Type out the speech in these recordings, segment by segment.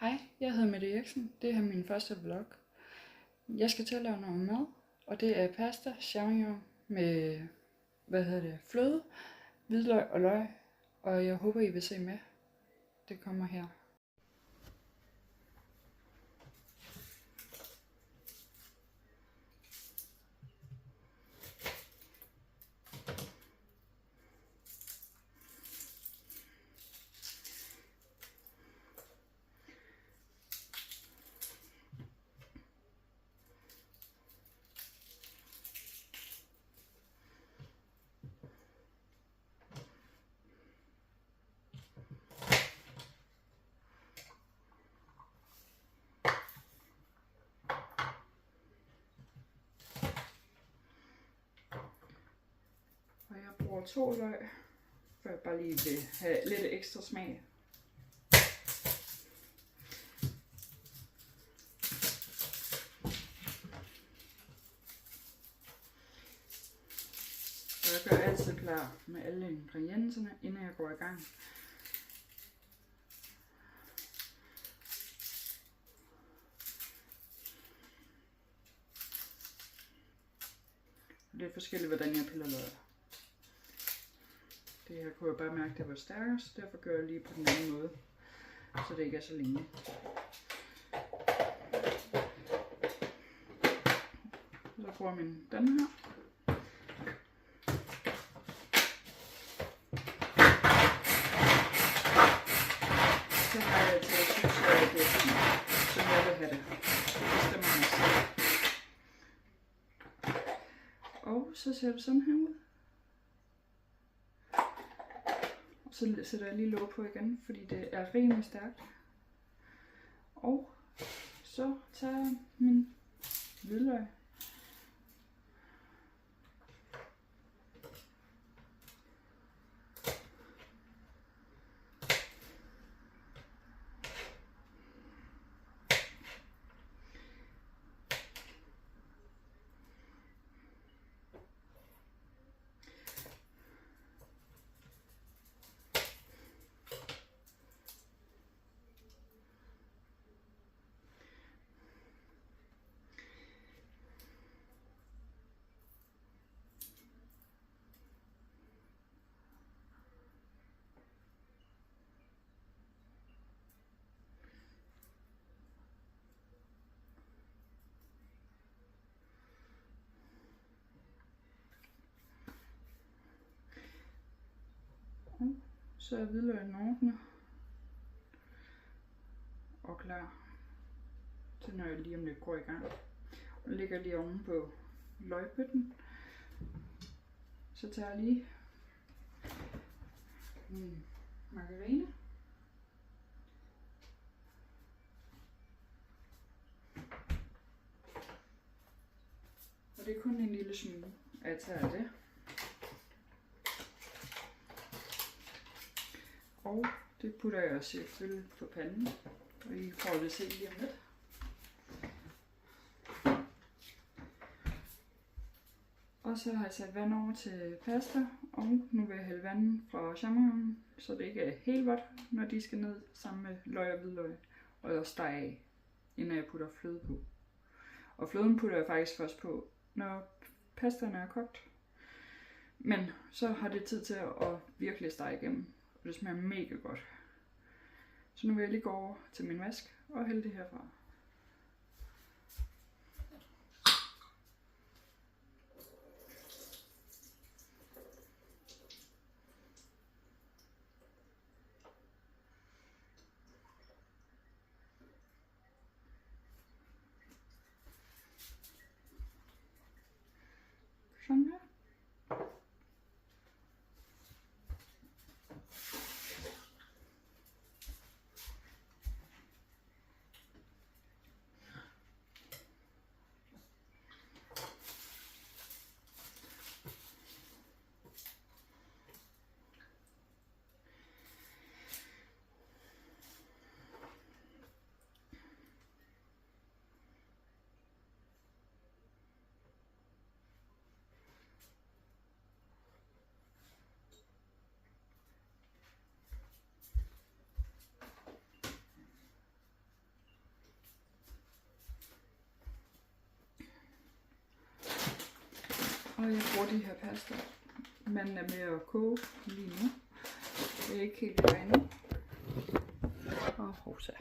Hej, jeg hedder Mette Eriksen. Det er min første vlog. Jeg skal til at lave noget mad, og det er pasta champignon med, fløde, hvidløg og løg. Og jeg håber, I vil se med. Det kommer her. Og jeg bruger 2 løg, for jeg bare lige vil have lidt ekstra smag. Og jeg gør altid klar med alle ingredienserne, inden jeg går i gang. Det er forskelligt, hvordan jeg piller løg. Det her kunne jeg bare mærke, at det var stærkere, så derfor gør jeg lige på den anden måde, så det ikke er så længe. Så bruger jeg den her. Så har jeg til at synes, at det er sådan, som jeg vil have det. Det bestemmer mig selv. Og så ser det sådan her ud. Så sætter jeg lige låg på igen, fordi det er rimelig stærkt. Og så tager jeg min hvidløg. Så er hvidløgene ordnet og klar til, når jeg lige om lidt går i gang. Og ligger lige oven på løgbøtten. Så tager jeg lige min margarine. Og det er kun en lille smule, at jeg tager det. Og det putter jeg selvfølgelig på panden, og I får det se lige om lidt. Og så har jeg sat vand over til pasta, og nu vil jeg hælde vandet fra champignonen, så det ikke er helt vådt, når de skal ned sammen med løg og hvidløg, og stege af, inden jeg putter fløde på. Og fløden putter jeg faktisk først på, når pastaen er kogt. Men så har det tid til at virkelig stege igennem. Det smager mega godt. Så nu vil jeg lige gå over til min vask og hælde det herfra. Sådan her. Og jeg bruger de her pasta. Manden er med at koge lige nu. Det er ikke helt rene. Og hovsa.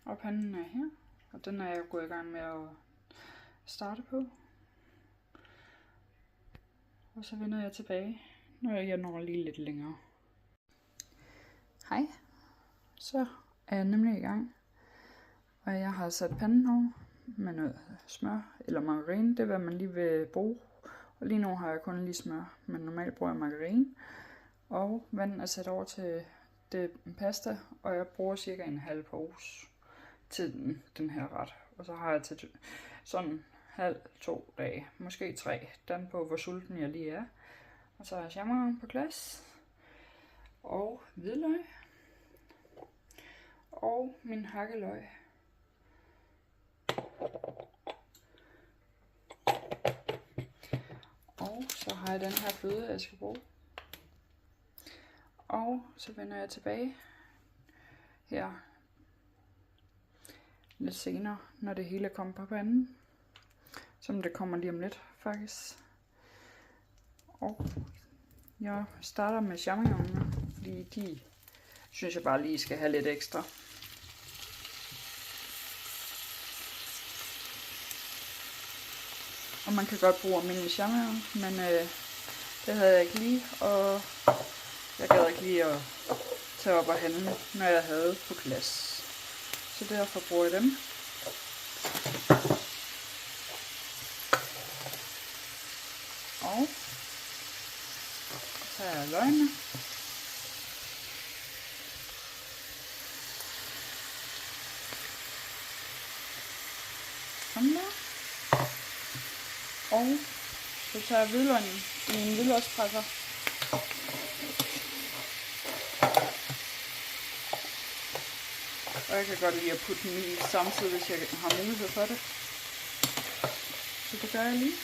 Og panden er her. Og den er jeg gået i gang med at starte på. Og så vender jeg tilbage, når jeg når lige lidt længere. Hej. Så er jeg nemlig i gang. Og jeg har sat panden over med noget smør eller margarine. Det er hvad man lige vil bruge. Og lige nu har jeg kun lige smør, men normalt bruger jeg margarine. Og vandet er sat over til det pasta, og jeg bruger cirka en halv pose til den her ret. Og så har jeg til sådan halv 2 dage, måske 3, den på hvor sulten jeg lige er. Og så har jeg champignon på glas, og hvidløg, og min hakkeløg. Og så har jeg den her fløde, jeg skal bruge. Og så vender jeg tilbage her lidt senere, når det hele kommer på panden. Som det kommer lige om lidt, faktisk. Og jeg starter med champignonerne, fordi de synes jeg bare lige skal have lidt ekstra. Og man kan godt bruge almindelig champignon, men det havde jeg ikke lige, og jeg gad ikke lige at tage op og handle, når jeg havde på glas. Så derfor bruger jeg dem. Og så tager jeg løgene. Sådan der. Og så tager jeg hvidløgnen i en hvidløgspresser. Og jeg kan godt lide at putte den i samtidig, hvis jeg har mulighed for det. Så det gør jeg lige.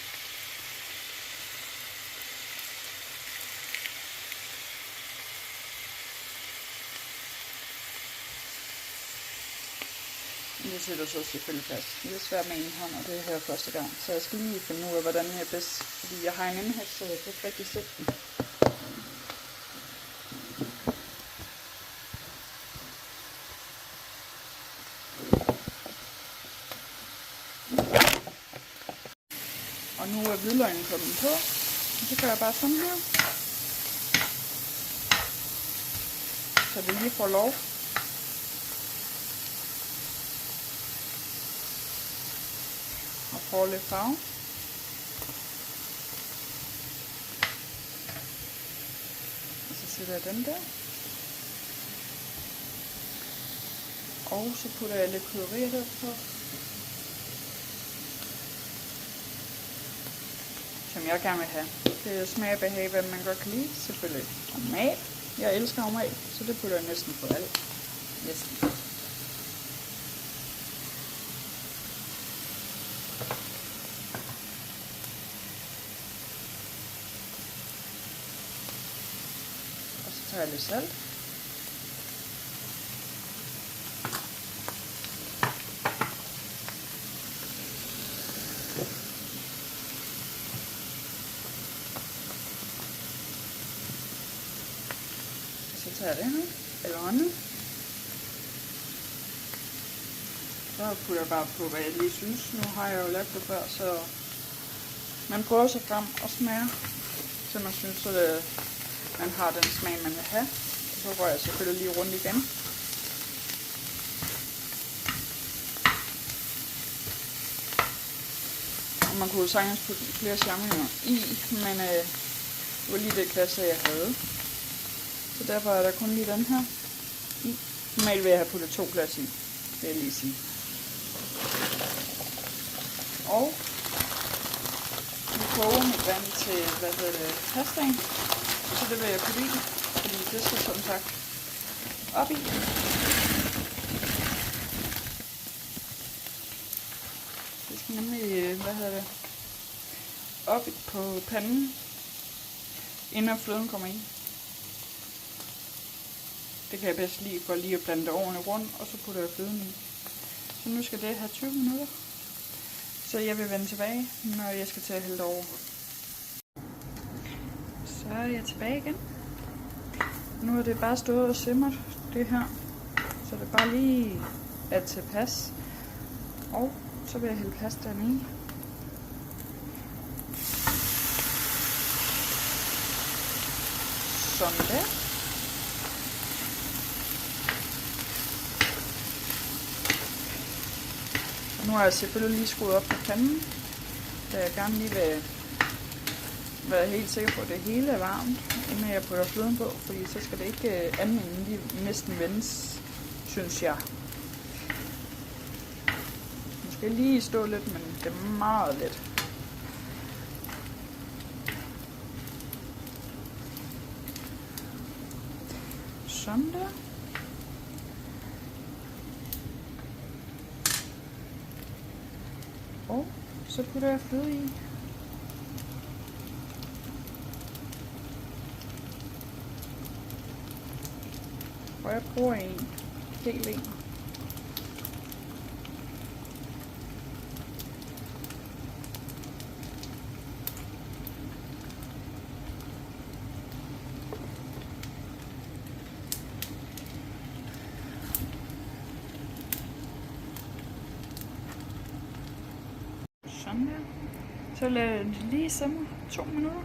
Det sætter så selvfølgelig fast. Det er svært med en hånd, og det er her første gang. Så jeg skal lige finde ud af, hvordan jeg bedst. Fordi jeg har en indhægt, så jeg kan ikke rigtig sætte den. Og nu er hvidløgnen kommet på. Og så gør jeg bare sådan her. Så det lige får lov. Og får lidt farve. Og så sætter jeg den der. Og så putter jeg lidt krydderier der på. Som jeg gerne vil have. Det er smag og behag, hvad man godt kan lide. Selvfølgelig tomat. Jeg elsker tomat, så det putter jeg næsten på alt. Næsten. Og så tager jeg lidt salt. Så tager jeg det her, eller ånden. Så putter jeg bare på, hvad jeg lige synes. Nu har jeg jo lavet det før, så man prøver sig frem og smager, så man synes, at man har den smag, man vil have. Og så rører jeg selvfølgelig lige rundt igen. Og man kunne sagtens putte flere champignoner i, men det var lige det klasse, jeg havde. Så derfor er der kun lige den her i. Normalt vil jeg have puttet 2 glas i, vil jeg lige sige. Og nu koger mit vand til, pastaen. Så det vil jeg putte i, fordi det skal som sagt op i. Det skal nemlig, op på panden, inden fløden kommer i. Det kan jeg bedst lide for lige at blande det ordentligt rundt, og så putter jeg fløden i. Så nu skal det have 20 minutter. Så jeg vil vende tilbage, når jeg skal til at hælde det over. Så er jeg tilbage igen. Nu er det bare stået og simret, det her. Så det er bare lige at tilpas. Og så vil jeg hælde pastaen i. Sådan der. Og nu har jeg selvfølgelig lige skruet op på panden, da jeg gerne lige vil være helt sikker på, at det hele er varmt, inden jeg putter fløden på, fordi så skal det ikke anden end lige næsten vendes, synes jeg. Nu skal jeg lige stå lidt, men det er meget let. Sådan der. Og så putter jeg fløde i. Og jeg bruger en hel en. Sådan der. Så lader jeg det lige simre 2 minutter.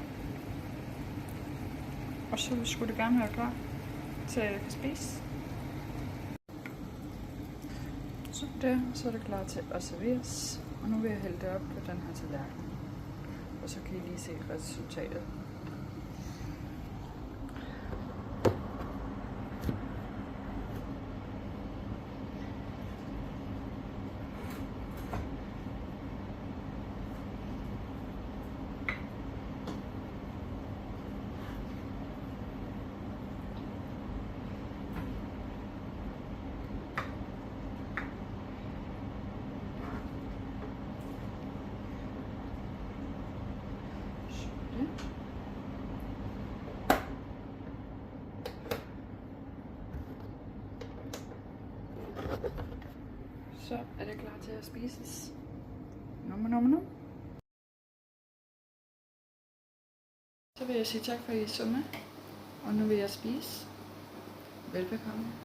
Og så skulle det gerne være klar til at jeg kan spise. Sådan der, så er det klar til at serveres. Og nu vil jeg hælde det op på den her tallerken. Og så kan I lige se resultatet. Så er det klar til at spises. Nu. Så vil jeg sige tak for, at I så med. Og nu vil jeg spise. Velbekomme.